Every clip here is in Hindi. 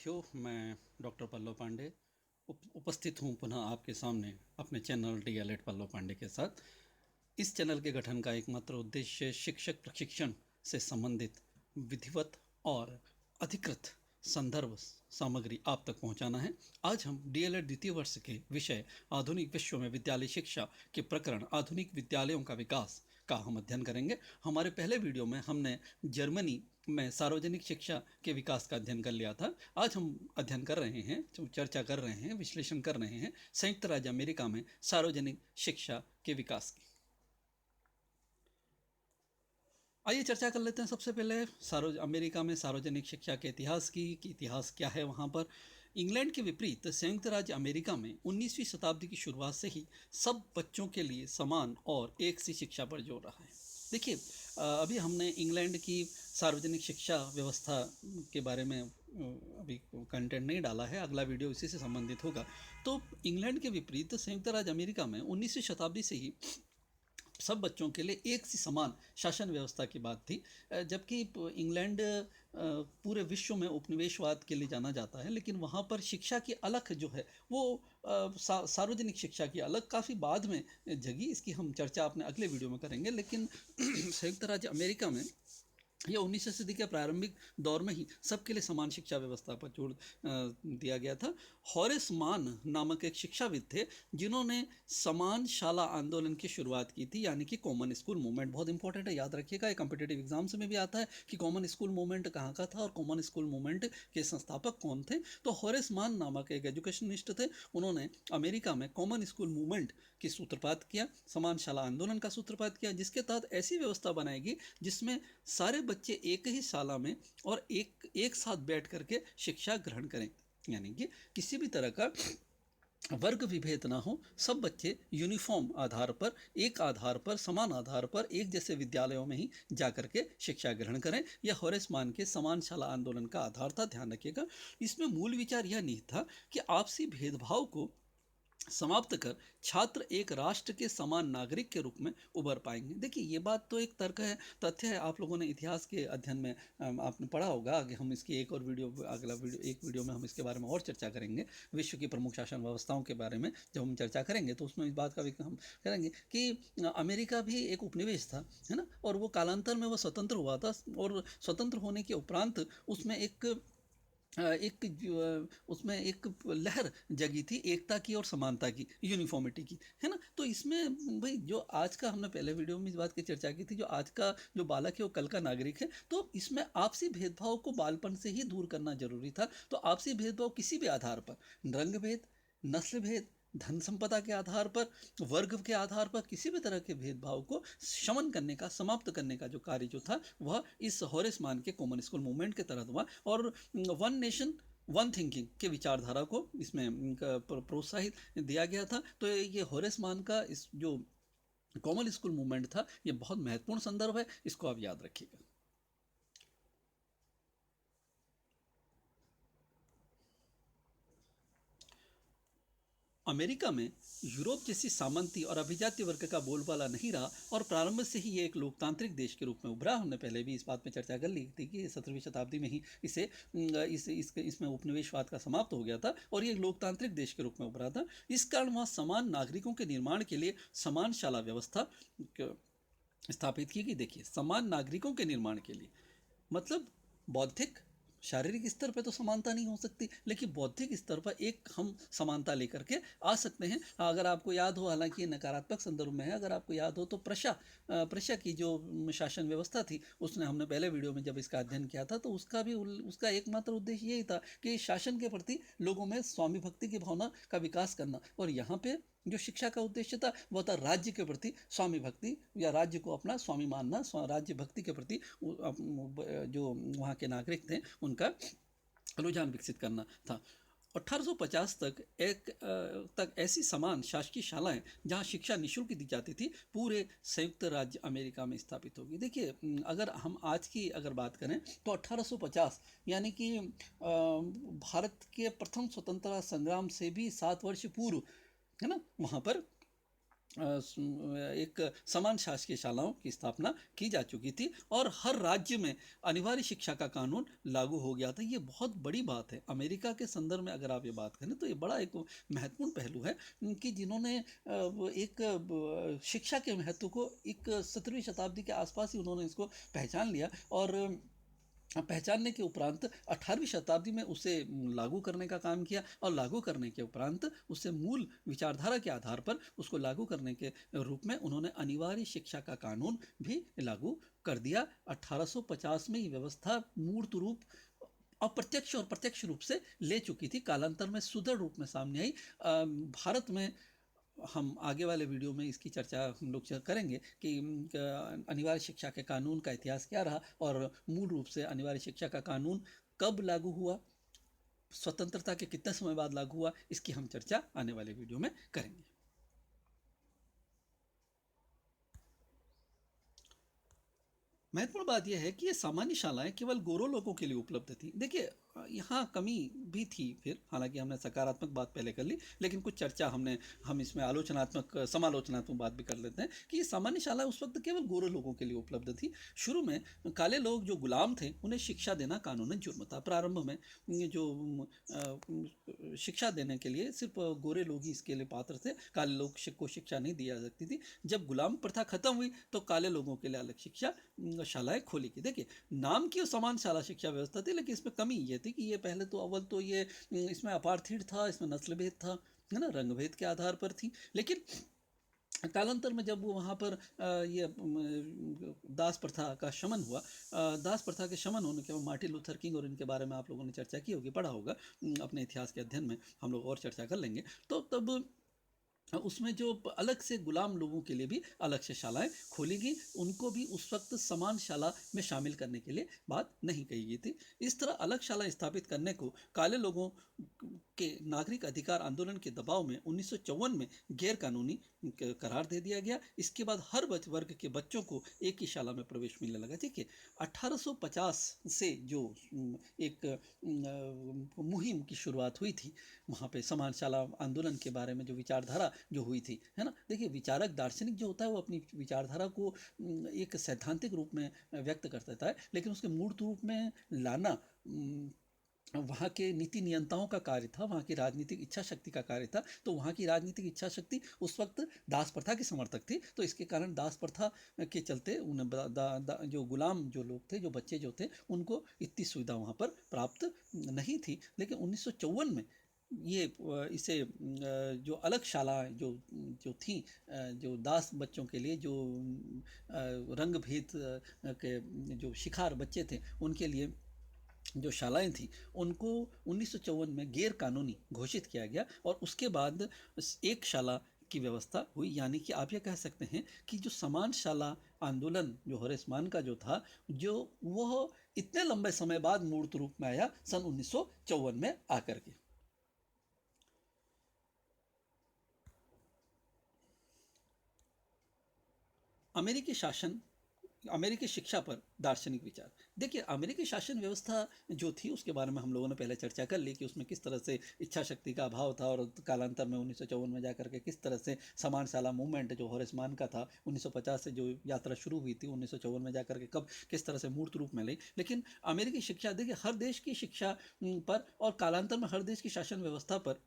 साथियों, मैं डॉक्टर पल्लव पांडे उपस्थित हूँ पुनः आपके सामने अपने चैनल डीएलएड पल्लव पांडे के साथ। इस चैनल के गठन का एकमात्र उद्देश्य शिक्षक प्रशिक्षण से संबंधित विधिवत और अधिकृत संदर्भ सामग्री आप तक पहुंचाना है। आज हम डीएलएड द्वितीय वर्ष के विषय आधुनिक विश्व में विद्यालय शिक्षा के प्रकरण आधुनिक विद्यालयों का विकास का हम अध्ययन करेंगे। हमारे पहले वीडियो में हमने जर्मनी में सार्वजनिक शिक्षा के विकास का अध्ययन कर लिया था। आज हम अध्ययन कर रहे हैं, चर्चा कर रहे हैं, विश्लेषण कर रहे हैं संयुक्त राज्य अमेरिका में सार्वजनिक शिक्षा के विकास की। आइए चर्चा कर लेते हैं। सबसे पहले अमेरिका में सार्वजनिक शिक्षा के इतिहास की कि इतिहास क्या है वहाँ पर। इंग्लैंड के विपरीत संयुक्त राज्य अमेरिका में 19वीं शताब्दी की शुरुआत से ही सब बच्चों के लिए समान और एक सी शिक्षा पर जोर रहा है। देखिए, अभी हमने इंग्लैंड की सार्वजनिक शिक्षा व्यवस्था के बारे में अभी कंटेंट नहीं डाला है, अगला वीडियो इसी से संबंधित होगा। तो इंग्लैंड के विपरीत संयुक्त राज्य अमेरिका में 19वीं शताब्दी से ही सब बच्चों के लिए एक सी समान शासन व्यवस्था की बात थी। जबकि इंग्लैंड पूरे विश्व में उपनिवेशवाद के लिए जाना जाता है, लेकिन वहाँ पर शिक्षा की अलख जो है वो सार्वजनिक शिक्षा की अलग काफ़ी बाद में जगी। इसकी हम चर्चा अपने अगले वीडियो में करेंगे। लेकिन संयुक्त राज्य अमेरिका में यह 19वीं सदी के प्रारंभिक दौर में ही सबके लिए समान शिक्षा व्यवस्था पर जोर दिया गया था। हॉरेस मान नामक एक शिक्षाविद थे जिन्होंने समान शाला आंदोलन की शुरुआत की थी, यानी कि कॉमन स्कूल मूवमेंट। बहुत इंपॉर्टेंट है, याद रखिएगा, ये कॉम्पिटेटिव एग्जाम्स में भी आता है कि कॉमन स्कूल मूवमेंट कहाँ का था और कॉमन स्कूल मूवमेंट के संस्थापक कौन थे। तो हॉरेस मान नामक एक एजुकेशनिस्ट थे, उन्होंने अमेरिका में कॉमन स्कूल मूवमेंट की सूत्रपात किया, समान शाला आंदोलन का सूत्रपात किया, जिसके तहत ऐसी व्यवस्था बनाएगी जिसमें सारे बच्चे एक ही शाला में और एक साथ बैठ करके शिक्षा ग्रहण करें, यानी कि किसी भी तरह का वर्ग विभेद ना हो। सब बच्चे यूनिफॉर्म आधार पर, एक आधार पर, समान आधार पर एक जैसे विद्यालयों में ही जा करके शिक्षा ग्रहण करें। यह हॉरेस मान के समान शाला आंदोलन का आधार था, ध्यान रखिएगा। इसमें मूल विचार यह नहीं था कि आपसी भेदभाव को समाप्त कर छात्र एक राष्ट्र के समान नागरिक के रूप में उभर पाएंगे। देखिए, ये बात तो एक तर्क है, तथ्य है। आप लोगों ने इतिहास के अध्ययन में आपने पढ़ा होगा। आगे हम इसकी एक और वीडियो, एक वीडियो में हम इसके बारे में और चर्चा करेंगे। विश्व की प्रमुख शासन व्यवस्थाओं के बारे में जब हम चर्चा करेंगे तो उसमें इस बात का भी हम करेंगे कि अमेरिका भी एक उपनिवेश था, है ना, और वो कालांतर में वो स्वतंत्र हुआ था। और स्वतंत्र होने के उपरांत उसमें उसमें एक लहर जगी थी एकता की और समानता की, यूनिफॉर्मिटी की, है ना। तो इसमें भाई जो आज का, हमने पहले वीडियो में इस बात की चर्चा की थी, जो आज का जो बालक है वो कल का नागरिक है। तो इसमें आपसी भेदभाव को बालपन से ही दूर करना जरूरी था। तो आपसी भेदभाव किसी भी आधार पर, रंग भेद, नस्ल भेद, धन संपदा के आधार पर, वर्ग के आधार पर, किसी भी तरह के भेदभाव को शमन करने का, समाप्त करने का जो कार्य जो था वह इस हॉरेस मान के कॉमन स्कूल मूवमेंट के तहत हुआ। और वन नेशन वन थिंकिंग के विचारधारा को इसमें प्रोत्साहित दिया गया था। तो ये हॉरेस मान का इस जो कॉमन स्कूल मूवमेंट था, ये बहुत महत्वपूर्ण संदर्भ है, इसको आप याद रखिएगा। अमेरिका में यूरोप जैसी सामंती और अभिजात्य वर्ग का बोलबाला नहीं रहा और प्रारंभ से ही ये एक लोकतांत्रिक देश के रूप में उभरा। हमने पहले भी इस बात में चर्चा कर ली थी कि 17वीं शताब्दी में ही इसमें उपनिवेशवाद का समाप्त हो गया था और ये लोकतांत्रिक देश के रूप में उभरा था। इस कारण वहाँ समान नागरिकों के निर्माण के लिए समान शाला व्यवस्था स्थापित की गई। देखिए, समान नागरिकों के निर्माण के लिए मतलब बौद्धिक शारीरिक स्तर पर तो समानता नहीं हो सकती, लेकिन बौद्धिक स्तर पर एक हम समानता लेकर के आ सकते हैं। अगर आपको याद हो, हालांकि ये नकारात्मक संदर्भ में है, अगर आपको याद हो तो प्रशा की जो शासन व्यवस्था थी, उसने, हमने पहले वीडियो में जब इसका अध्ययन किया था, तो उसका एकमात्र उद्देश्य यही था कि शासन के प्रति लोगों में स्वामी भक्ति की भावना का विकास करना। और यहाँ पे जो शिक्षा का उद्देश्य था वह था राज्य के प्रति स्वामी भक्ति, या राज्य को अपना स्वामी मानना, राज्य भक्ति के प्रति जो वहाँ के नागरिक थे उनका रुझान विकसित करना था। 1850 तक ऐसी समान शासकीय शालाएं जहां शिक्षा निःशुल्क दी जाती थी पूरे संयुक्त राज्य अमेरिका में स्थापित होगी। देखिए, अगर हम आज की अगर बात करें तो 1850 यानी कि भारत के प्रथम स्वतंत्रता संग्राम से भी 7 वर्ष पूर्व, है ना, वहाँ पर एक समान शासकीय शालाओं की स्थापना की जा चुकी थी और हर राज्य में अनिवार्य शिक्षा का कानून लागू हो गया था। ये बहुत बड़ी बात है। अमेरिका के संदर्भ में अगर आप ये बात करें तो ये बड़ा एक महत्वपूर्ण पहलू है कि जिन्होंने एक शिक्षा के महत्व को एक 17वीं शताब्दी के आसपास ही उन्होंने इसको पहचान लिया और पहचानने के उपरांत 18वीं शताब्दी में उसे लागू करने का काम किया और लागू करने के उपरांत उसे मूल विचारधारा के आधार पर उसको लागू करने के रूप में उन्होंने अनिवार्य शिक्षा का कानून भी लागू कर दिया। 1850 में ये व्यवस्था मूर्त रूप अप्रत्यक्ष और प्रत्यक्ष रूप से ले चुकी थी, कालांतर में सुदृढ़ रूप में सामने आई। भारत में हम आगे वाले वीडियो में इसकी चर्चा हम लोग करेंगे कि अनिवार्य शिक्षा के कानून का इतिहास क्या रहा और मूल रूप से अनिवार्य शिक्षा का कानून कब लागू हुआ, स्वतंत्रता के कितने समय बाद लागू हुआ, इसकी हम चर्चा आने वाले वीडियो में करेंगे। महत्वपूर्ण बात यह है कि ये सामान्य शालाएं केवल गोरों लोगों के लिए उपलब्ध थी। देखिए यहाँ कमी भी थी फिर, हालांकि हमने सकारात्मक बात पहले कर ली, लेकिन कुछ चर्चा हम इसमें आलोचनात्मक समालोचनात्मक बात भी कर लेते हैं कि ये सामान्य शाला उस वक्त केवल गोरे लोगों के लिए उपलब्ध थी। शुरू में काले लोग जो गुलाम थे उन्हें शिक्षा देना कानूनन जुर्म था। प्रारंभ में जो शिक्षा देने के लिए सिर्फ गोरे लोग ही इसके लिए पात्र थे, काले लोग को शिक्षा नहीं दी जा सकती थी। जब गुलाम प्रथा खत्म हुई तो काले लोगों के लिए अलग शिक्षा शालाएं खोली गई। देखिए नाम की समान शाला शिक्षा व्यवस्था थी, लेकिन इसमें कमी ये थी कि ये पहले तो अव्वल तो ये इसमें अपार्थीड था, इसमें नस्ल भेद था, है ना, रंग भेद के आधार पर थी। लेकिन कालांतर में जब वो वहाँ पर ये दास प्रथा का शमन हुआ, दास प्रथा के शमन होने के बाद मार्टिन लूथर किंग और इनके बारे में आप लोगों ने चर्चा की होगी, पढ़ा होगा अपने इतिहास के अध्ययन में, हम लोग और चर्चा कर लेंगे। तो तब उसमें जो अलग से गुलाम लोगों के लिए भी अलग से शालाएं खोली गई, उनको भी उस वक्त समान शाला में शामिल करने के लिए बात नहीं कही गई थी। इस तरह अलग शाला स्थापित करने को काले लोगों के नागरिक अधिकार आंदोलन के दबाव में 1954 में गैर कानूनी करार दे दिया गया। इसके बाद हर वर्ग के बच्चों को एक ही शाला में प्रवेश मिलने लगा। ठीक है, 1850 से जो एक मुहिम की शुरुआत हुई थी, वहाँ पे समान शाला आंदोलन के बारे में जो विचारधारा जो हुई थी, है ना, देखिए विचारक दार्शनिक जो होता है वो अपनी विचारधारा को एक सैद्धांतिक रूप में व्यक्त कर देता है, लेकिन उसके मूर्त रूप में लाना वहाँ के नीति नियंताओं का कार्य था, वहाँ की राजनीतिक इच्छा शक्ति का कार्य था। तो वहाँ की राजनीतिक इच्छा शक्ति उस वक्त दास प्रथा की समर्थक थी, तो इसके कारण दास प्रथा के चलते उन जो गुलाम जो लोग थे, जो बच्चे जो थे, उनको इतनी सुविधा वहाँ पर प्राप्त नहीं थी। लेकिन 1954 में ये इसे जो अलग शाला जो जो थी, जो दास बच्चों के लिए, जो रंग भेद के जो शिकार बच्चे थे उनके लिए जो शालाएं थी, उनको 1954 में गैर कानूनी घोषित किया गया और उसके बाद एक शाला की व्यवस्था हुई। यानी कि आप ये कह सकते हैं कि जो समान शाला आंदोलन जो होरेस मान का जो था, जो वह इतने लंबे समय बाद मूर्त रूप में आया सन 1954 में आकर के। अमेरिकी शासन, अमेरिकी शिक्षा पर दार्शनिक विचार। देखिए अमेरिकी शासन व्यवस्था जो थी उसके बारे में हम लोगों ने पहले चर्चा कर ली कि उसमें किस तरह से इच्छा शक्ति का अभाव था और कालांतर में 1954 में जाकर के किस तरह से समान शाला मूवमेंट जो होरेस मान का था 1950 से जो यात्रा शुरू हुई थी 1954 में जाकर के कब किस तरह से मूर्त रूप में ली। लेकिन अमेरिकी शिक्षा, देखिए हर देश की शिक्षा पर और कालांतर में हर देश की शासन व्यवस्था पर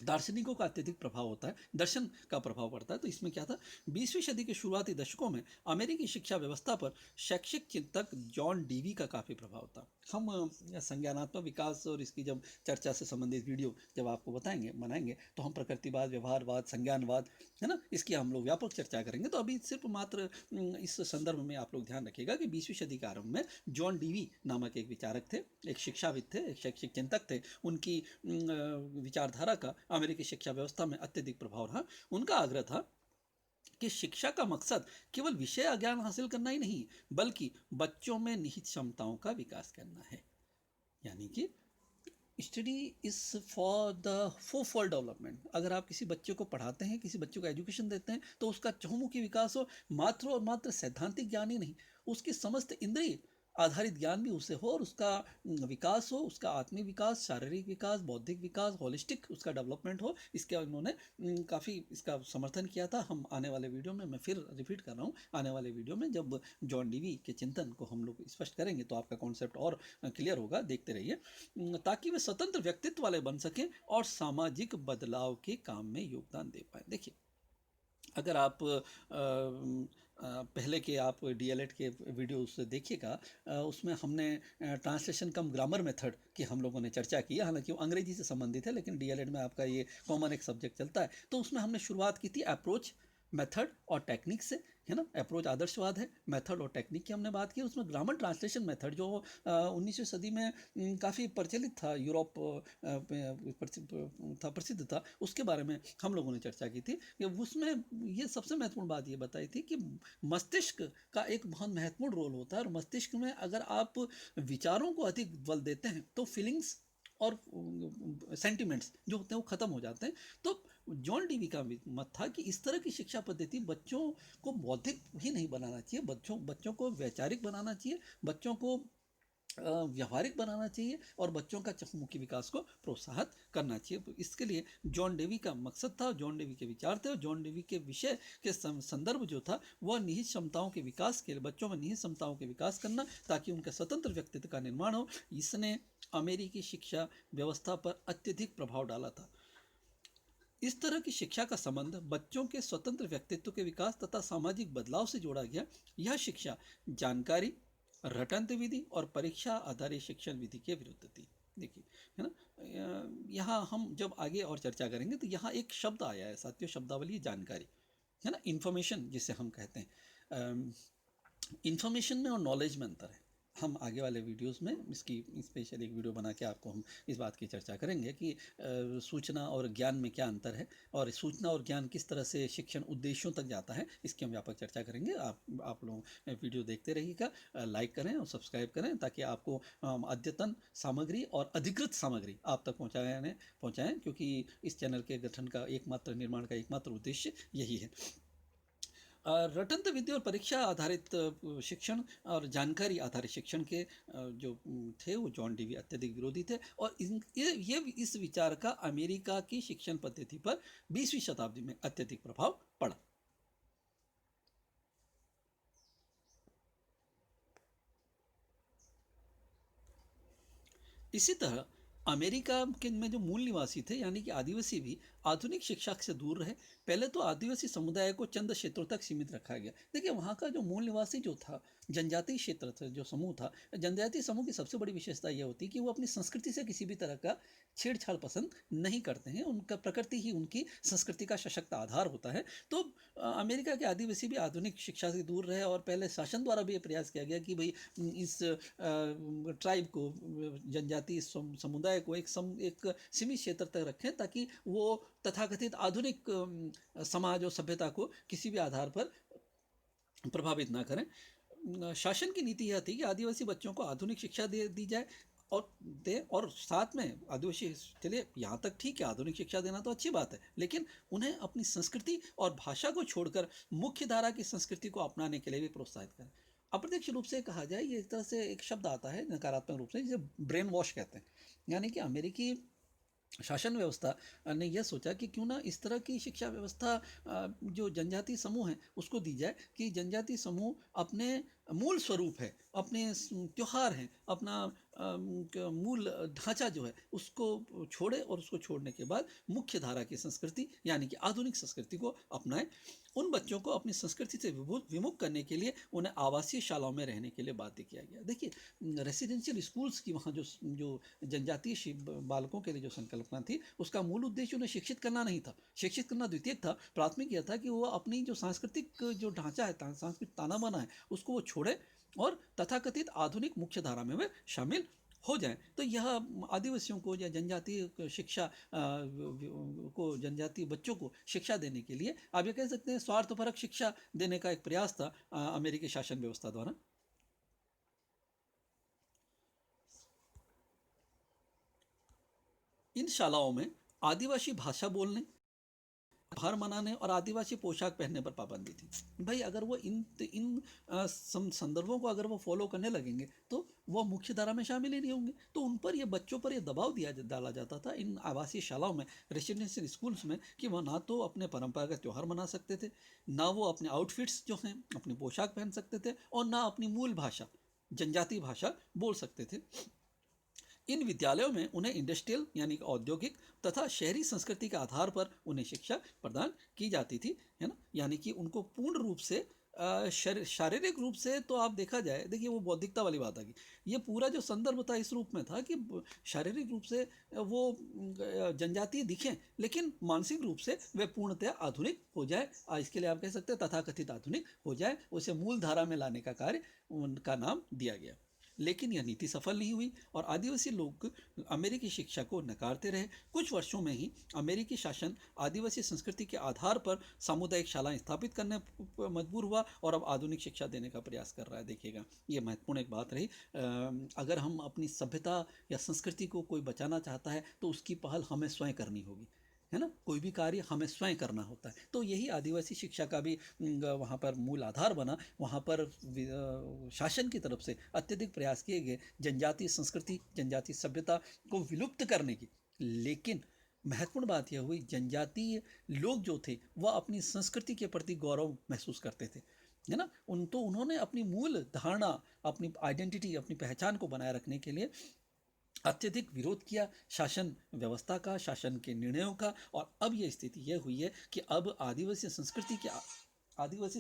दार्शनिकों का अत्यधिक प्रभाव होता है, दर्शन का प्रभाव पड़ता है। तो इसमें क्या था, 20वीं सदी के शुरुआती दशकों में अमेरिकी शिक्षा व्यवस्था पर शैक्षिक चिंतक जॉन डीवी का काफ़ी प्रभाव था। हम संज्ञानात्मक विकास और इसकी जब चर्चा से संबंधित वीडियो जब आपको बनाएंगे तो हम प्रकृतिवाद, व्यवहारवाद, संज्ञानवाद, है ना, इसकी हम लोग व्यापक चर्चा करेंगे। तो अभी सिर्फ मात्र इस संदर्भ में आप लोग ध्यान रखिएगा कि 20वीं सदी के आरंभ में जॉन डीवी नामक एक विचारक थे, एक शिक्षाविद थे, एक शैक्षिक चिंतक थे। उनकी विचारधारा का अमेरिकी शिक्षा व्यवस्था में अत्यधिक प्रभाव रहा। उनका आग्रह था कि शिक्षा का मकसद केवल विषय ज्ञान हासिल करना ही नहीं, बल्कि बच्चों में निहित क्षमताओं का विकास करना है। यानी कि study is for the four development. अगर आप किसी बच्चे को पढ़ाते हैं, किसी बच्चे को एजुकेशन देते हैं, तो उसका चहुमुखी विकास हो, मात्र और मात्र सैद्धांतिक ज्ञान ही नहीं, उसकी समस्त इंद्रिय आधारित ज्ञान भी उसे हो और उसका विकास हो, उसका आत्मिक विकास, शारीरिक विकास, बौद्धिक विकास, होलिस्टिक उसका डेवलपमेंट हो। इसके उन्होंने काफ़ी इसका समर्थन किया था। हम आने वाले वीडियो में, मैं फिर रिपीट कर रहा हूँ, आने वाले वीडियो में जब जॉन डीवी के चिंतन को हम लोग स्पष्ट करेंगे तो आपका कॉन्सेप्ट और क्लियर होगा। देखते रहिए, ताकि वे स्वतंत्र व्यक्तित्व वाले बन सकें और सामाजिक बदलाव के काम में योगदान दे पाए। देखिए, अगर आप पहले के आप डीएलएड के वीडियोस देखिएगा, उसमें हमने ट्रांसलेशन कम ग्रामर मेथड की हम लोगों ने चर्चा की है। हालांकि वो अंग्रेजी से संबंधित है, लेकिन डीएलएड में आपका ये कॉमन एक सब्जेक्ट चलता है। तो उसमें हमने शुरुआत की थी अप्रोच, मेथड और टेक्निक से, है ना। अप्रोच आदर्शवाद है, मेथड और टेक्निक की हमने बात की। उसमें ग्रामर ट्रांसलेशन मेथड जो 19वीं सदी में काफ़ी प्रचलित था, यूरोप था, प्रसिद्ध था, उसके बारे में हम लोगों ने चर्चा की थी। कि उसमें ये सबसे महत्वपूर्ण बात ये बताई थी कि मस्तिष्क का एक बहुत महत्वपूर्ण रोल होता है, और मस्तिष्क में अगर आप विचारों को अधिक बल देते हैं तो फीलिंग्स और सेंटिमेंट्स जो होते हैं वो खत्म हो जाते हैं। तो जॉन डीवी का मत था कि इस तरह की शिक्षा पद्धति बच्चों को बौद्धिक ही नहीं बनाना चाहिए, बच्चों को वैचारिक बनाना चाहिए, बच्चों को व्यवहारिक बनाना चाहिए, और बच्चों का चहुमुखी विकास को प्रोत्साहित करना चाहिए। तो इसके लिए जॉन डेवी का मकसद था, जॉन डेवी के विचार थे, और जॉन डेवी के विषय के संदर्भ जो था वह निहित क्षमताओं के विकास के लिए, बच्चों में निहित क्षमताओं के विकास करना, ताकि उनके स्वतंत्र व्यक्तित्व का निर्माण हो। इसने अमेरिकी शिक्षा व्यवस्था पर अत्यधिक प्रभाव डाला था। इस तरह की शिक्षा का संबंध बच्चों के स्वतंत्र व्यक्तित्व के विकास तथा सामाजिक बदलाव से जोड़ा गया। यह शिक्षा जानकारी, रटंत विधि और परीक्षा आधारित शिक्षण विधि के विरुद्ध थी। देखिए, है ना, यहाँ हम जब आगे और चर्चा करेंगे तो यहाँ एक शब्द आया है साथियों, शब्दावली जानकारी, है ना, इंफॉर्मेशन जिसे हम कहते हैं। इंफॉर्मेशन में और नॉलेज में अंतर है। हम आगे वाले वीडियोस में इसकी स्पेशल एक वीडियो बना के आपको हम इस बात की चर्चा करेंगे कि सूचना और ज्ञान में क्या अंतर है, और सूचना और ज्ञान किस तरह से शिक्षण उद्देश्यों तक जाता है, इसकी हम व्यापक चर्चा करेंगे। आप लोग वीडियो देखते रहिएगा, लाइक करें और सब्सक्राइब करें, ताकि आपको अद्यतन सामग्री और अधिकृत सामग्री आप तक पहुँचाएँ, क्योंकि इस चैनल के गठन का एकमात्र, निर्माण का एकमात्र उद्देश्य यही है। रटंत विधि और परीक्षा आधारित शिक्षण और जानकारी आधारित शिक्षण के जो थे वो जॉन डीवी अत्यधिक विरोधी थे, और ये इस विचार का अमेरिका की शिक्षण पद्धति पर 20वीं शताब्दी में अत्यधिक प्रभाव पड़ा। इसी तरह अमेरिका के में जो मूल निवासी थे, यानी कि आदिवासी भी आधुनिक शिक्षा से दूर रहे। पहले तो आदिवासी समुदाय को चंद क्षेत्रों तक सीमित रखा गया। देखिए, वहाँ का जो मूल निवासी जो था, जनजातीय क्षेत्र था, जो समूह था, जनजातीय समूह की सबसे बड़ी विशेषता यह होती है कि वो अपनी संस्कृति से किसी भी तरह का छेड़छाड़ पसंद नहीं करते हैं। उनका प्रकृति ही उनकी संस्कृति का सशक्त आधार होता है। तो अमेरिका के आदिवासी भी आधुनिक शिक्षा से दूर रहे, और पहले शासन द्वारा भी ये प्रयास किया गया कि भाई इस ट्राइब को, जनजातीय समुदाय को एक सीमित क्षेत्र तक रखें, ताकि वो तथाकथित आधुनिक समाज और सभ्यता को किसी भी आधार पर प्रभावित ना करें। शासन की नीति यह थी कि आदिवासी बच्चों को आधुनिक शिक्षा दी जाए, और साथ में आदिवासी, चलिए यहाँ तक ठीक है, आधुनिक शिक्षा देना तो अच्छी बात है, लेकिन उन्हें अपनी संस्कृति और भाषा को छोड़कर मुख्य धारा की संस्कृति को अपनाने के लिए भी प्रोत्साहित करें। अप्रत्यक्ष रूप से कहा जाए, ये एक तरह से एक शब्द आता है नकारात्मक रूप से, जिसे ब्रेन वॉश कहते हैं। यानी कि अमेरिकी शासन व्यवस्था ने यह सोचा कि क्यों ना इस तरह की शिक्षा व्यवस्था जो जनजातीय समूह है उसको दी जाए, कि जनजातीय समूह अपने मूल स्वरूप है, अपने त्योहार हैं, अपना मूल ढांचा जो है उसको छोड़े, और उसको छोड़ने के बाद मुख्य धारा की संस्कृति यानी कि आधुनिक संस्कृति को अपनाएं। उन बच्चों को अपनी संस्कृति से विमुख करने के लिए उन्हें आवासीय शालाओं में रहने के लिए बाध्य किया गया। देखिए, रेसिडेंशियल स्कूल्स की वहाँ जो जनजातीय बालकों के लिए जो संकल्पना थी, उसका मूल उद्देश्य उन्हें शिक्षित करना नहीं था। शिक्षित करना द्वितीयक था। प्राथमिक यह था कि वो अपनी जो सांस्कृतिक जो ढांचा है, सांस्कृतिक ताना बाना है, उसको वो छोड़े और तथाकथित आधुनिक मुख्य धारा में वे शामिल हो जाएं। तो यह आदिवासियों को या जनजातीय शिक्षा को, जनजातीय बच्चों को शिक्षा देने के लिए आप ये कह सकते हैं स्वार्थपरक शिक्षा देने का एक प्रयास था अमेरिकी शासन व्यवस्था द्वारा। इन शालाओं में आदिवासी भाषा बोलने त्योहार मनाने और आदिवासी पोशाक पहनने पर पाबंदी थी। भाई अगर वो इन संदर्भों को अगर वो फॉलो करने लगेंगे तो वो मुख्य धारा में शामिल ही नहीं होंगे। तो उन पर ये बच्चों पर ये दबाव डाला जाता था इन आवासीय शालाओं में, रेसिडेंशियल स्कूल्स में, कि वह ना तो अपने परंपरागत त्यौहार मना सकते थे, ना वो अपने आउटफिट्स जो हैं अपनी पोशाक पहन सकते थे, और ना अपनी मूल भाषा, जनजातीय भाषा बोल सकते थे। इन विद्यालयों में उन्हें इंडस्ट्रियल यानी औद्योगिक तथा शहरी संस्कृति के आधार पर उन्हें शिक्षा प्रदान की जाती थी, है ना। यानी कि उनको पूर्ण रूप से शारीरिक रूप से तो आप देखा जाए, देखिए वो बौद्धिकता वाली बात आ गई। ये पूरा जो संदर्भ था इस रूप में था कि शारीरिक रूप से वो जनजातीय दिखें, लेकिन मानसिक रूप से वे पूर्णतया आधुनिक हो जाए। इसके लिए आप कह सकते हैं तथाकथित आधुनिक हो जाए, उसे मूल धारा में लाने का कार्य उनका नाम दिया गया। लेकिन यह नीति सफल नहीं हुई और आदिवासी लोग अमेरिकी शिक्षा को नकारते रहे। कुछ वर्षों में ही अमेरिकी शासन आदिवासी संस्कृति के आधार पर सामुदायिक शालाएं स्थापित करने पर मजबूर हुआ और अब आधुनिक शिक्षा देने का प्रयास कर रहा है। देखिएगा, ये महत्वपूर्ण एक बात रही। अगर हम अपनी सभ्यता या संस्कृति को कोई बचाना चाहता है तो उसकी पहल हमें स्वयं करनी होगी, है ना। कोई भी कार्य हमें स्वयं करना होता है। तो यही आदिवासी शिक्षा का भी वहाँ पर मूल आधार बना। वहाँ पर शासन की तरफ से अत्यधिक प्रयास किए गए जनजातीय संस्कृति, जनजातीय सभ्यता को विलुप्त करने की। लेकिन महत्वपूर्ण बात यह हुई, जनजातीय लोग जो थे वह अपनी संस्कृति के प्रति गौरव महसूस करते थे, है ना। उन्होंने अपनी मूल धारणा, अपनी आइडेंटिटी, अपनी पहचान को बनाए रखने के लिए अत्यधिक विरोध किया शासन व्यवस्था का, शासन के निर्णयों का। और अब यह स्थिति यह हुई है कि अब आदिवासी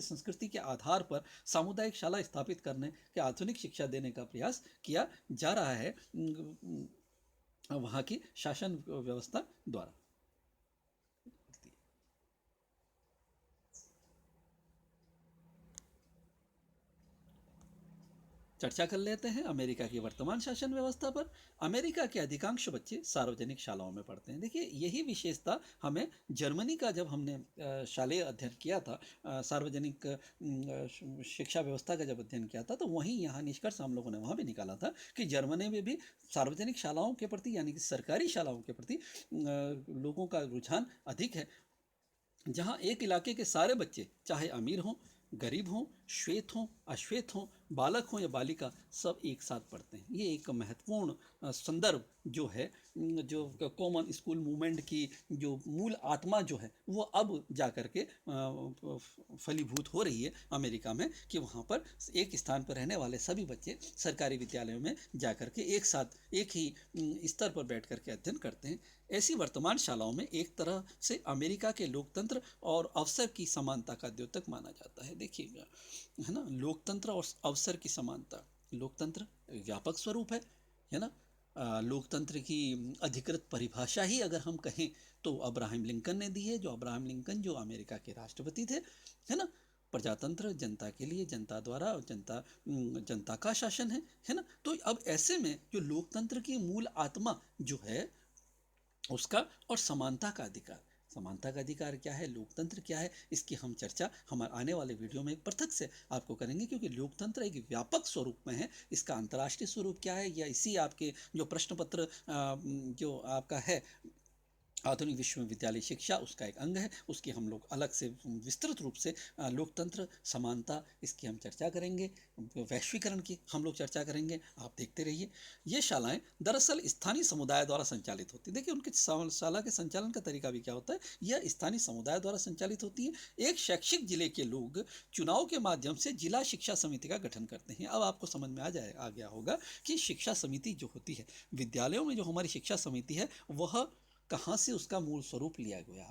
संस्कृति के आधार पर सामुदायिक शाला स्थापित करने के आधुनिक शिक्षा देने का प्रयास किया जा रहा है वहाँ की शासन व्यवस्था द्वारा। चर्चा कर लेते हैं अमेरिका की वर्तमान शासन व्यवस्था पर। अमेरिका के अधिकांश बच्चे सार्वजनिक शालाओं में पढ़ते हैं। देखिए, यही विशेषता हमें जर्मनी का, जब हमने शालेय अध्ययन किया था, सार्वजनिक शिक्षा व्यवस्था का जब अध्ययन किया था, तो वहीं यहाँ निष्कर्ष हम लोगों ने वहाँ भी निकाला था कि जर्मनी में भी सार्वजनिक शालाओं के प्रति यानी कि सरकारी शालाओं के प्रति लोगों का रुझान अधिक है। जहाँ एक इलाके के सारे बच्चे, चाहे अमीर हों, गरीब हों, श्वेत हों, अश्वेत हों, बालक हों या बालिका, सब एक साथ पढ़ते हैं। ये एक महत्वपूर्ण संदर्भ जो है, जो कॉमन स्कूल मूवमेंट की जो मूल आत्मा जो है, वो अब जा कर के फलीभूत हो रही है अमेरिका में, कि वहाँ पर एक स्थान पर रहने वाले सभी बच्चे सरकारी विद्यालयों में जा कर के एक साथ एक ही स्तर पर बैठ कर के अध्ययन करते हैं। ऐसी वर्तमान शालाओं में एक तरह से अमेरिका के लोकतंत्र और अवसर की समानता का द्योतक माना जाता है। देखिएगा, है ना, लोकतंत्र और अवसर की समानता। लोकतंत्र व्यापक स्वरूप है ना। लोकतंत्र की अधिकृत परिभाषा ही अगर हम कहें तो अब्राहम लिंकन ने दी है, जो अब्राहम लिंकन जो अमेरिका के राष्ट्रपति थे, है ना। प्रजातंत्र, जनता के लिए, जनता द्वारा, और जनता का शासन है ना। तो अब ऐसे में जो लोकतंत्र की मूल आत्मा जो है उसका, और समानता का अधिकार, समानता का अधिकार क्या है, लोकतंत्र क्या है, इसकी हम चर्चा हमारे आने वाले वीडियो में एक पृथक से आपको करेंगे, क्योंकि लोकतंत्र एक व्यापक स्वरूप में है। इसका अंतर्राष्ट्रीय स्वरूप क्या है, या इसी आपके जो प्रश्न पत्र जो आपका है आधुनिक विश्वविद्यालय शिक्षा, उसका एक अंग है। उसकी हम लोग अलग से विस्तृत रूप से लोकतंत्र, समानता, इसकी हम चर्चा करेंगे। वैश्वीकरण की हम लोग चर्चा करेंगे, आप देखते रहिए। ये शालाएं दरअसल स्थानीय समुदाय द्वारा संचालित होती है। देखिए, उनके शाला के संचालन का तरीका भी क्या होता है, यह स्थानीय समुदाय द्वारा संचालित होती है। एक शैक्षिक जिले के लोग चुनाव के माध्यम से जिला शिक्षा समिति का गठन करते हैं। अब आपको समझ में आ गया होगा कि शिक्षा समिति जो होती है, विद्यालयों में जो हमारी शिक्षा समिति है, वह कहाँ से उसका मूल स्वरूप लिया गया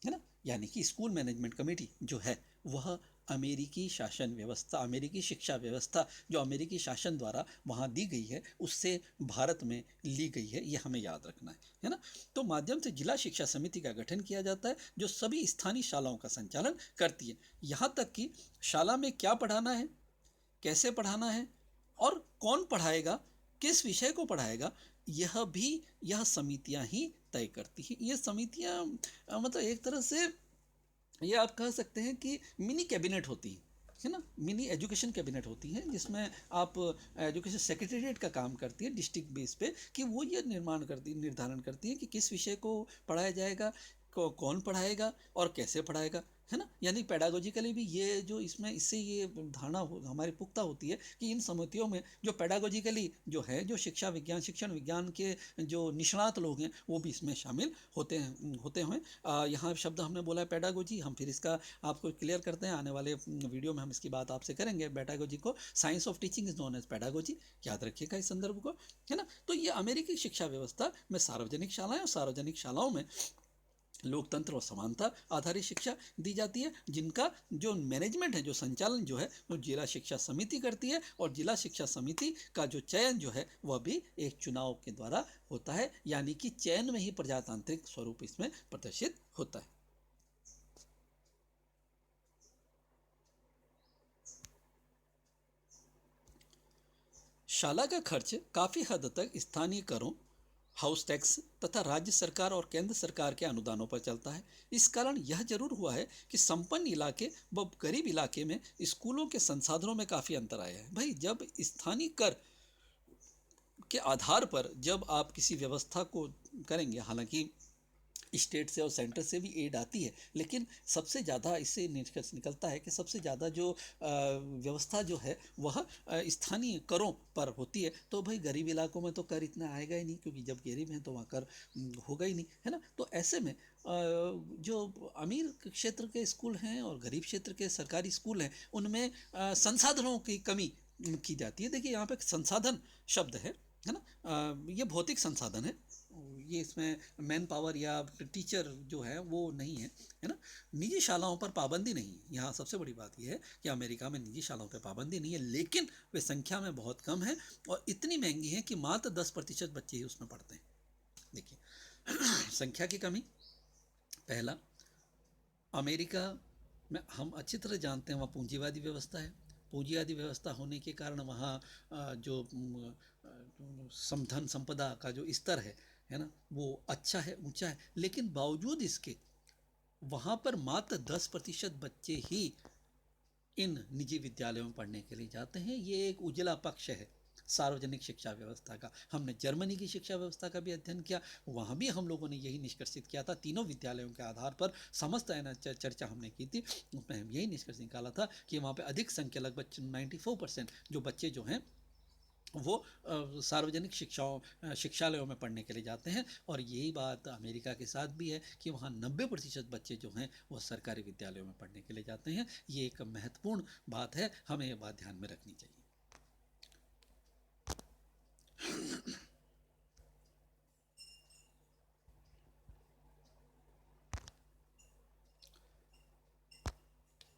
है ना। यानी कि स्कूल मैनेजमेंट कमेटी जो है वह अमेरिकी शासन व्यवस्था, अमेरिकी शिक्षा व्यवस्था जो अमेरिकी शासन द्वारा वहाँ दी गई है, उससे भारत में ली गई है, ये हमें याद रखना है ना। तो माध्यम से जिला शिक्षा समिति का गठन किया जाता है, जो सभी स्थानीय शालाओं का संचालन करती है। यहाँ तक कि शाला में क्या पढ़ाना है, कैसे पढ़ाना है, और कौन पढ़ाएगा, किस विषय को पढ़ाएगा, यह समितियां ही तय करती हैं। ये समितियां मतलब एक तरह से ये आप कह सकते हैं कि मिनी कैबिनेट होती है ना, मिनी एजुकेशन कैबिनेट होती है, जिसमें आप एजुकेशन सेक्रेटेरिएट का काम करती है डिस्ट्रिक्ट बेस पे, कि वो ये निर्धारण करती है कि किस विषय को पढ़ाया जाएगा, को कौन पढ़ाएगा और कैसे पढ़ाएगा, है ना। यानी पेडागोजिकली भी ये जो इसमें इससे ये धारणा हमारी पुख्ता होती है कि इन समितियों में जो पेडागोजिकली जो है, जो शिक्षा विज्ञान शिक्षण विज्ञान के जो निष्णात लोग हैं वो भी इसमें शामिल होते हैं। यहाँ शब्द हमने बोला है पेडागोजी, हम फिर इसका आपको क्लियर करते हैं, आने वाले वीडियो में हम इसकी बात आपसे करेंगे। पेडागोजी को science of teaching is known as pedagogy, याद रखिएगा इस संदर्भ को, है ना। तो ये अमेरिकी शिक्षा व्यवस्था में सार्वजनिक शालाएं और सार्वजनिक शालाओं में लोकतंत्र और समानता आधारित शिक्षा दी जाती है, जिनका जो मैनेजमेंट है, जो संचालन जो है वो जिला शिक्षा समिति करती है, और जिला शिक्षा समिति का जो चयन जो है वह भी एक चुनाव के द्वारा होता है, यानी कि चयन में ही प्रजातांत्रिक स्वरूप इसमें प्रदर्शित होता है। शाला का खर्च काफ़ी हद तक स्थानीय करों, हाउस टैक्स तथा राज्य सरकार और केंद्र सरकार के अनुदानों पर चलता है। इस कारण यह जरूर हुआ है कि संपन्न इलाके व गरीब इलाके में स्कूलों के संसाधनों में काफ़ी अंतर आया है। भाई, जब स्थानीय कर के आधार पर जब आप किसी व्यवस्था को करेंगे, हालांकि स्टेट से और सेंटर से भी एड आती है, लेकिन सबसे ज़्यादा इससे निष्कर्ष निकलता है कि सबसे ज़्यादा जो व्यवस्था जो है वह स्थानीय करों पर होती है। तो भाई गरीब इलाकों में तो कर इतना आएगा ही नहीं, क्योंकि जब गरीब हैं तो वहाँ कर होगा ही नहीं, है ना। तो ऐसे में जो अमीर क्षेत्र के स्कूल हैं और गरीब क्षेत्र के सरकारी स्कूल हैं उनमें संसाधनों की कमी की जाती है। देखिए यहाँ पे संसाधन शब्द है ना, ये भौतिक संसाधन है, ये इसमें मैन पावर या टीचर जो है वो नहीं है ना। निजी शालाओं पर पाबंदी नहीं है। यहाँ सबसे बड़ी बात यह है कि अमेरिका में निजी शालाओं पर पाबंदी नहीं है, लेकिन वे संख्या में बहुत कम है और इतनी महंगी है कि मात्र 10% बच्चे ही उसमें पढ़ते हैं। देखिए संख्या की कमी, पहला, अमेरिका में हम अच्छी तरह जानते हैं वहाँ पूंजीवादी व्यवस्था है। पूंजीवादी व्यवस्था होने के कारण वहाँ जो धन संपदा का जो स्तर है ना, वो अच्छा है, ऊंचा है, लेकिन बावजूद इसके वहाँ पर मात्र 10% बच्चे ही इन निजी विद्यालयों में पढ़ने के लिए जाते हैं। ये एक उजला पक्ष है सार्वजनिक शिक्षा व्यवस्था का। हमने जर्मनी की शिक्षा व्यवस्था का भी अध्ययन किया, वहाँ भी हम लोगों ने यही निष्कर्षित किया था, तीनों विद्यालयों के आधार पर समस्त चर्चा हमने की थी, उसमें हम यही निष्कर्ष निकाला था कि वहाँ पे अधिक संख्या, लगभग 94% जो बच्चे जो हैं वो सार्वजनिक शिक्षालयों में पढ़ने के लिए जाते हैं। और यही बात अमेरिका के साथ भी है कि वहाँ 90% बच्चे जो हैं वो सरकारी विद्यालयों में पढ़ने के लिए जाते हैं। ये एक महत्वपूर्ण बात है, हमें ये बात ध्यान में रखनी चाहिए।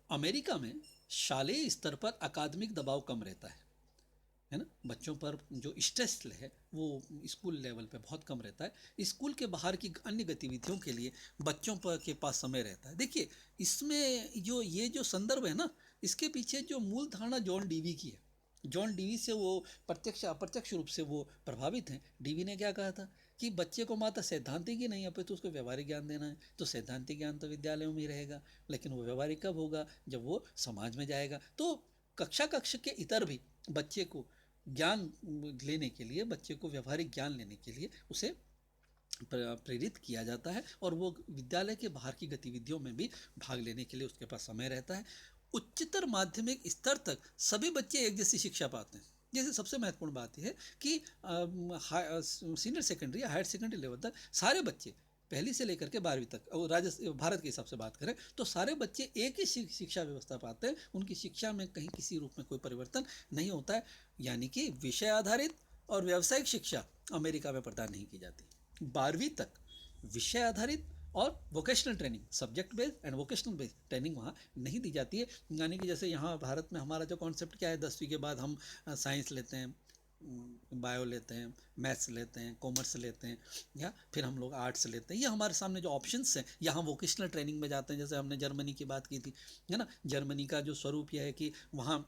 अमेरिका में शालेय स्तर पर अकादमिक दबाव कम रहता है ना। बच्चों पर जो स्ट्रेस है वो स्कूल लेवल पे बहुत कम रहता है। स्कूल के बाहर की अन्य गतिविधियों के लिए बच्चों पर के पास समय रहता है। देखिए इसमें ये जो संदर्भ है ना, इसके पीछे जो मूल धारणा जॉन डीवी की है, जॉन डीवी से वो प्रत्यक्ष अप्रत्यक्ष रूप से वो प्रभावित हैं। डीवी ने क्या कहा था कि बच्चे को मात्र सैद्धांतिक ही नहीं, अपितु उसको व्यवहारिक ज्ञान देना है। तो सैद्धांतिक ज्ञान तो विद्यालयों में ही रहेगा, लेकिन वो व्यवहारिक कब होगा, जब वो समाज में जाएगा। तो कक्ष के इतर भी बच्चे को ज्ञान लेने के लिए, बच्चे को व्यवहारिक ज्ञान लेने के लिए उसे प्रेरित किया जाता है, और वो विद्यालय के बाहर की गतिविधियों में भी भाग लेने के लिए उसके पास समय रहता है। उच्चतर माध्यमिक स्तर तक सभी बच्चे एक जैसी शिक्षा पाते हैं। जैसे सबसे महत्वपूर्ण बात यह है कि सीनियर सेकेंडरी या हायर सेकेंडरी लेवल तक सारे बच्चे, पहली से लेकर के 12वीं तक, और भारत के हिसाब से बात करें तो सारे बच्चे एक ही शिक्षा व्यवस्था पाते हैं। उनकी शिक्षा में कहीं किसी रूप में कोई परिवर्तन नहीं होता है, यानी कि विषय आधारित और व्यावसायिक शिक्षा अमेरिका में प्रदान नहीं की जाती। 12वीं तक विषय आधारित और vocational training, subject based and vocational based training वहाँ नहीं दी जाती है। यानी कि जैसे यहाँ भारत में हमारा जो कॉन्सेप्ट क्या है, 10वीं के बाद हम साइंस लेते हैं, बायो लेते हैं, मैथ्स लेते हैं, कॉमर्स लेते हैं, या फिर हम लोग आर्ट्स लेते हैं। ये हमारे सामने जो ऑप्शंस हैं, या हम वोकेशनल ट्रेनिंग में जाते हैं। जैसे हमने जर्मनी की बात की थी, है ना। जर्मनी का जो स्वरूप यह है कि वहाँ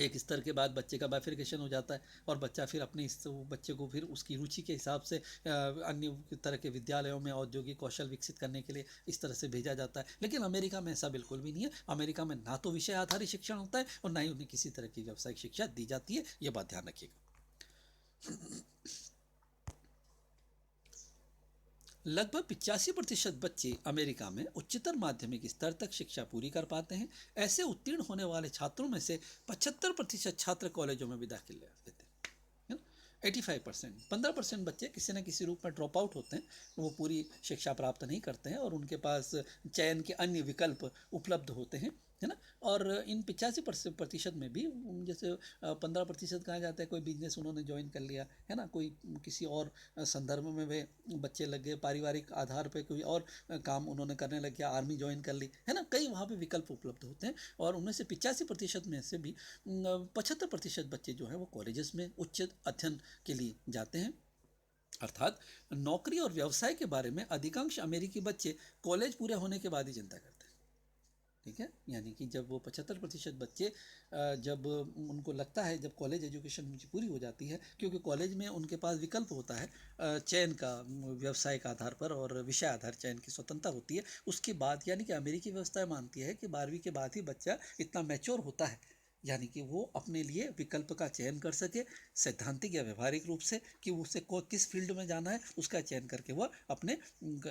एक स्तर के बाद बच्चे का बाइफिकेशन हो जाता है, और बच्चा फिर अपने बच्चे को फिर उसकी रुचि के हिसाब से अन्य तरह के विद्यालयों में औद्योगिक कौशल विकसित करने के लिए इस तरह से भेजा जाता है। लेकिन अमेरिका में ऐसा बिल्कुल भी नहीं है। अमेरिका में ना तो विषय आधारित शिक्षण होता है और ना ही उन्हें किसी तरह की व्यावसायिक शिक्षा दी जाती है। ये बात ध्यान रखिएगा। लगभग 85% बच्चे अमेरिका में उच्चतर माध्यमिक स्तर तक शिक्षा पूरी कर पाते हैं। ऐसे उत्तीर्ण होने वाले छात्रों में से 75% छात्र कॉलेजों में भी दाखिल लेते हैं। 85%, 15% बच्चे किसी न किसी रूप में ड्रॉप आउट होते हैं, वो पूरी शिक्षा प्राप्त नहीं करते हैं और उनके पास चयन के अन्य विकल्प उपलब्ध होते हैं, है ना। और इन 85% में भी जैसे 15% कहा जाता है कोई बिजनेस उन्होंने ज्वाइन कर लिया, है ना, कोई किसी और संदर्भ में वे बच्चे लग गए, पारिवारिक आधार पर कोई और काम उन्होंने करने लग गया, आर्मी ज्वाइन कर ली, है ना, कई वहाँ पे विकल्प उपलब्ध होते हैं। और उनमें से 85% में से भी 75% बच्चे जो हैं वो कॉलेजेस में उच्च अध्ययन के लिए जाते हैं। अर्थात नौकरी और व्यवसाय के बारे में अधिकांश अमेरिकी बच्चे कॉलेज पूरे होने के बाद ही चिंता करते हैं। ठीक है, यानी कि जब वो 75% बच्चे जब उनको लगता है, जब कॉलेज एजुकेशन उनकी पूरी हो जाती है, क्योंकि कॉलेज में उनके पास विकल्प होता है चयन का, व्यवसाय के आधार पर और विषय आधार चयन की स्वतंत्रता होती है, उसके बाद यानी कि अमेरिकी व्यवस्था मानती है कि 12वीं के बाद ही बच्चा इतना मैच्योर होता है, यानी कि वो अपने लिए विकल्प का चयन कर सके सैद्धांतिक या व्यवहारिक रूप से, कि उसे किस फील्ड में जाना है उसका चयन करके वह अपने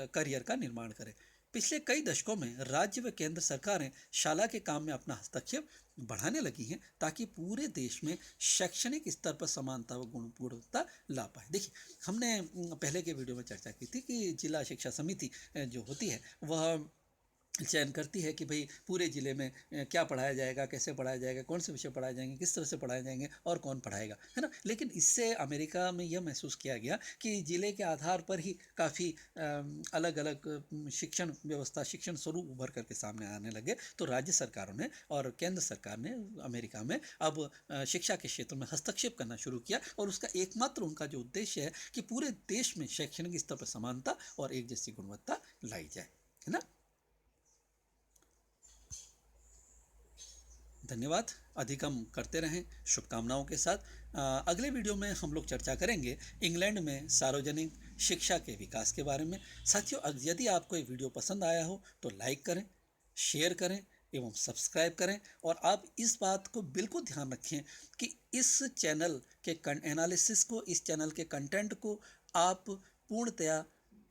करियर का निर्माण करे। पिछले कई दशकों में राज्य व केंद्र सरकारें शाला के काम में अपना हस्तक्षेप बढ़ाने लगी हैं ताकि पूरे देश में शैक्षणिक स्तर पर समानता व गुणवत्ता ला पाए। देखिए, हमने पहले के वीडियो में चर्चा की थी कि जिला शिक्षा समिति जो होती है वह चयन करती है कि भाई पूरे ज़िले में क्या पढ़ाया जाएगा, कैसे पढ़ाया जाएगा, कौन से विषय पढ़ाए जाएंगे, किस तरह से पढ़ाए जाएंगे और कौन पढ़ाएगा, है ना। लेकिन इससे अमेरिका में यह महसूस किया गया कि ज़िले के आधार पर ही काफ़ी अलग अलग शिक्षण व्यवस्था, शिक्षण स्वरूप उभर करके सामने आने लगे। तो राज्य सरकारों ने और केंद्र सरकार ने अमेरिका में अब शिक्षा के क्षेत्र में हस्तक्षेप करना शुरू किया और उसका एकमात्र उनका जो उद्देश्य है कि पूरे देश में शैक्षणिक स्तर पर समानता और एक जैसी गुणवत्ता लाई जाए, है ना। धन्यवाद। अधिक हम करते रहें शुभकामनाओं के साथ। अगले वीडियो में हम लोग चर्चा करेंगे इंग्लैंड में सार्वजनिक शिक्षा के विकास के बारे में। साथियों, यदि आपको ये वीडियो पसंद आया हो तो लाइक करें, शेयर करें एवं सब्सक्राइब करें। और आप इस बात को बिल्कुल ध्यान रखें कि इस चैनल के एनालिसिस को, इस चैनल के कंटेंट को आप पूर्णतया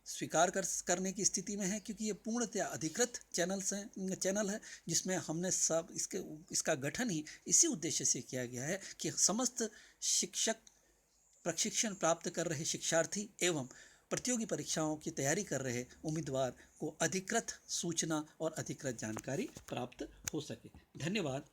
स्वीकार करने की स्थिति में है, क्योंकि ये पूर्णतः अधिकृत चैनल है जिसमें हमने सब इसका गठन ही इसी उद्देश्य से किया गया है कि समस्त शिक्षक, प्रशिक्षण प्राप्त कर रहे शिक्षार्थी एवं प्रतियोगी परीक्षाओं की तैयारी कर रहे उम्मीदवार को अधिकृत सूचना और अधिकृत जानकारी प्राप्त हो सके। धन्यवाद।